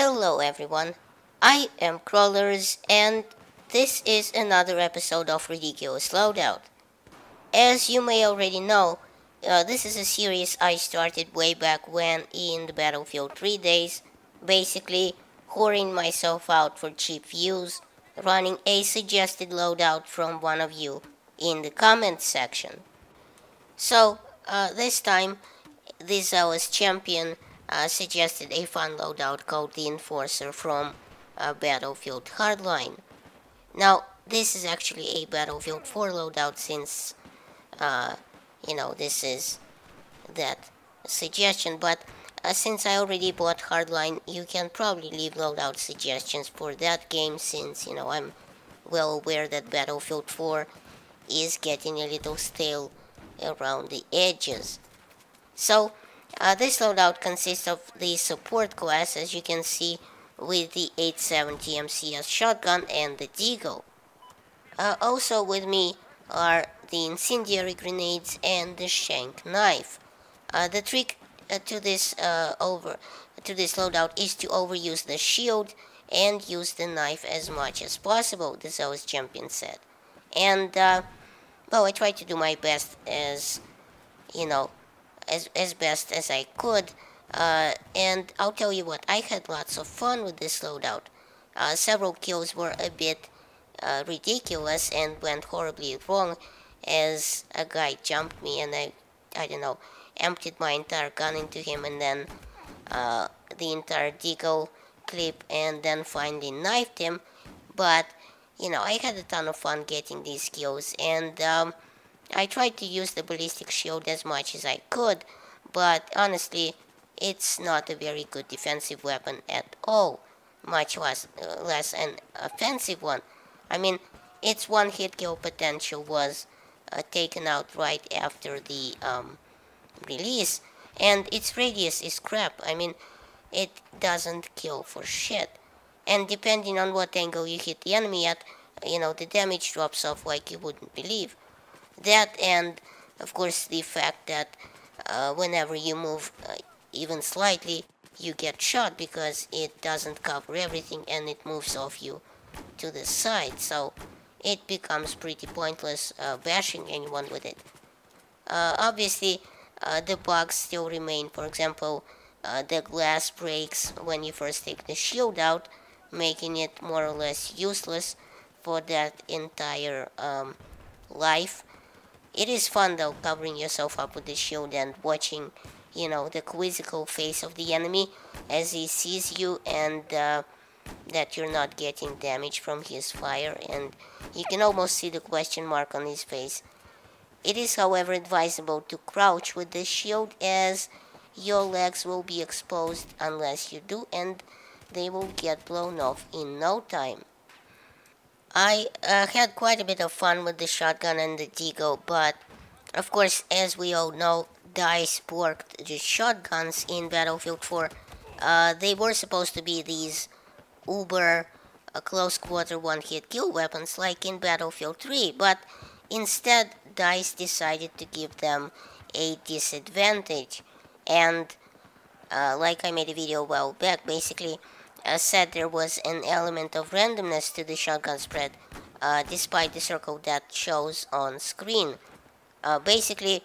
Hello everyone, I am Crawlers and this is another episode of Ridiculous Loadout. As you may already know, this is a series I started way back when in the Battlefield 3 days, basically whoring myself out for cheap views, running a suggested loadout from one of you in the comments section. So, this time, this hour's champion suggested a fun loadout called the Enforcer from Battlefield Hardline. Now, this is actually a Battlefield 4 loadout since, this is that suggestion, but since I already bought Hardline, you can probably leave loadout suggestions for that game since, I'm well aware that Battlefield 4 is getting a little stale around the edges. So, this loadout consists of the support class, as you can see, with the 870 MCS shotgun and the Deagle. Also with me are the incendiary grenades and the shank knife. The trick to this loadout is to overuse the shield and use the knife as much as possible, this our champion said. And I tried to do my best as best as I could, and I'll tell you what, I had lots of fun with this loadout. Several kills were a bit ridiculous and went horribly wrong, as a guy jumped me and I don't know, emptied my entire gun into him and then the entire deagle clip and then finally knifed him. But I had a ton of fun getting these kills, and I tried to use the Ballistic Shield as much as I could, but honestly, it's not a very good defensive weapon at all, much less an offensive one. I mean, its one-hit kill potential was taken out right after the release, and its radius is crap. I mean, it doesn't kill for shit. And depending on what angle you hit the enemy at, the damage drops off like you wouldn't believe. That, and of course the fact that whenever you move even slightly, you get shot because it doesn't cover everything and it moves off you to the side, so it becomes pretty pointless bashing anyone with it. Obviously, the bugs still remain. For example, the glass breaks when you first take the shield out, making it more or less useless for that entire life. It is fun though, covering yourself up with the shield and watching, the quizzical face of the enemy as he sees you and that you're not getting damage from his fire, and you can almost see the question mark on his face. It is, however, advisable to crouch with the shield, as your legs will be exposed unless you do, and they will get blown off in no time. I had quite a bit of fun with the shotgun and the deagle, but of course, as we all know, DICE borked the shotguns in Battlefield 4. They were supposed to be these uber close quarter one-hit kill weapons like in Battlefield 3, but instead DICE decided to give them a disadvantage, and like I made a video a while back, basically said there was an element of randomness to the shotgun spread, despite the circle that shows on screen. Basically,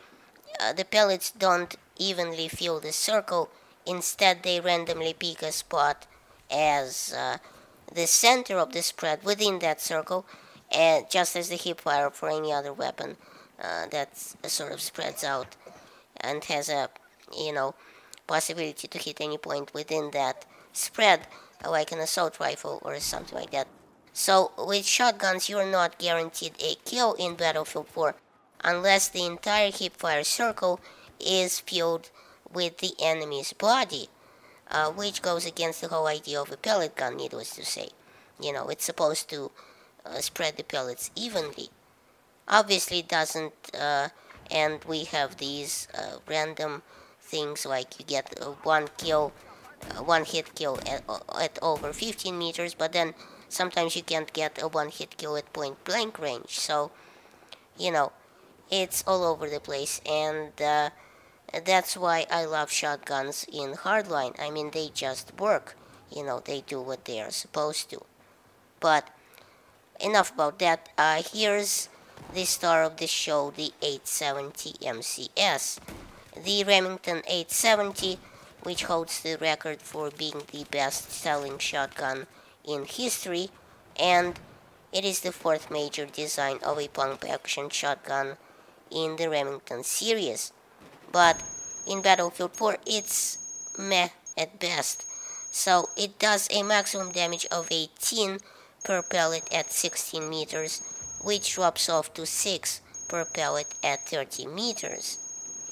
the pellets don't evenly fill the circle. Instead, they randomly pick a spot as the center of the spread within that circle, and just as the Hipfire for any other weapon that sort of spreads out and has a possibility to hit any point within that spread, like an assault rifle or something like that. So with shotguns, you're not guaranteed a kill in Battlefield 4 unless the entire Hipfire circle is filled with the enemy's body, which goes against the whole idea of a pellet gun, needless to say. It's supposed to spread the pellets evenly. Obviously it doesn't, and we have these random things like you get one hit kill at over 15 meters, but then sometimes you can't get a one hit kill at point blank range. So, it's all over the place, and that's why I love shotguns in Hardline. I mean, they just work. they do what they are supposed to. But enough about that. Here's the star of the show, the 870 MCS. The Remington 870, which holds the record for being the best-selling shotgun in history, and it is the fourth major design of a pump-action shotgun in the Remington series. But in Battlefield 4, it's meh at best. So it does a maximum damage of 18 per pellet at 16 meters, which drops off to 6 per pellet at 30 meters.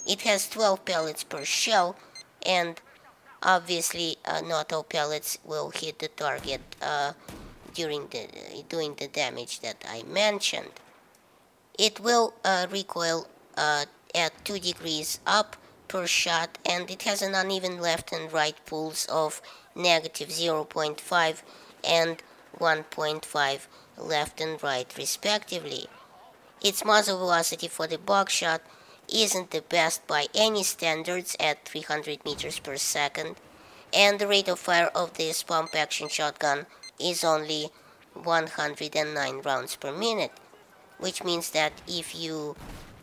It has 12 pellets per shell, and obviously not all pellets will hit the target doing the damage that I mentioned. It will recoil at 2 degrees up per shot, and it has an uneven left and right pulse of negative 0.5 and 1.5 left and right respectively. Its muzzle velocity for the buckshot isn't the best by any standards at 300 meters per second, and the rate of fire of this pump-action shotgun is only 109 rounds per minute, which means that if you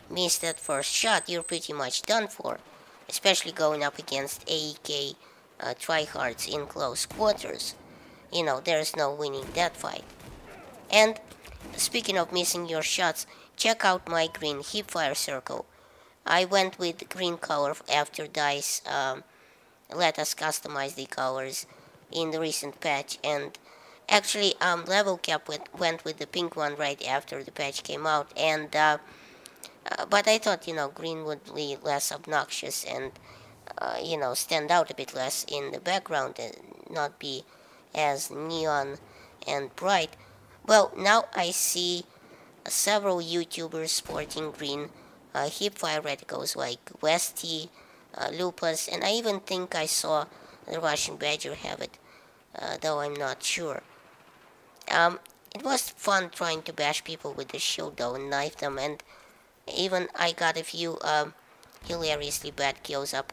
miss that first shot, you're pretty much done for, especially going up against AEK tryhards in close quarters. There's no winning that fight. And speaking of missing your shots, check out my green Hipfire circle. I went with green color after DICE let us customize the colors in the recent patch, and actually Level Cap went with the pink one right after the patch came out, and but I thought green would be less obnoxious and stand out a bit less in the background and not be as neon and bright. Well, now I see several YouTubers sporting green hipfire reticles like Westy, Lupus, and I even think I saw the Russian Badger have it, though I'm not sure. It was fun trying to bash people with the shield though and knife them, and even I got a few hilariously bad kills up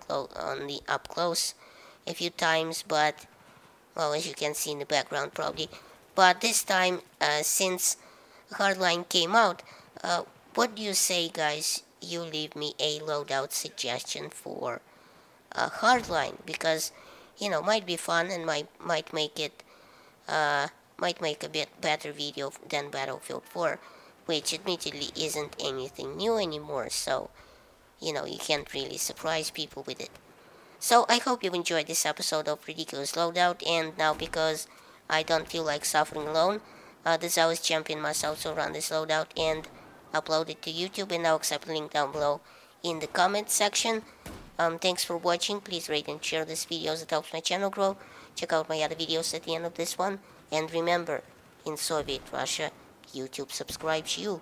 close a few times, but well, as you can see in the background probably. But this time, since Hardline came out, what do you say, guys? You leave me a loadout suggestion for Hardline, because might be fun and might make a bit better video than Battlefield 4, which admittedly isn't anything new anymore, so you can't really surprise people with it. So I hope you enjoyed this episode of Ridiculous Loadout, and now because I don't feel like suffering alone, the Zawist champion must also run this loadout and upload it to YouTube, and I'll accept the link down below in the comment section. Thanks for watching. Please rate and share this video as it helps my channel grow. Check out my other videos at the end of this one, and remember, in Soviet Russia, YouTube subscribes you.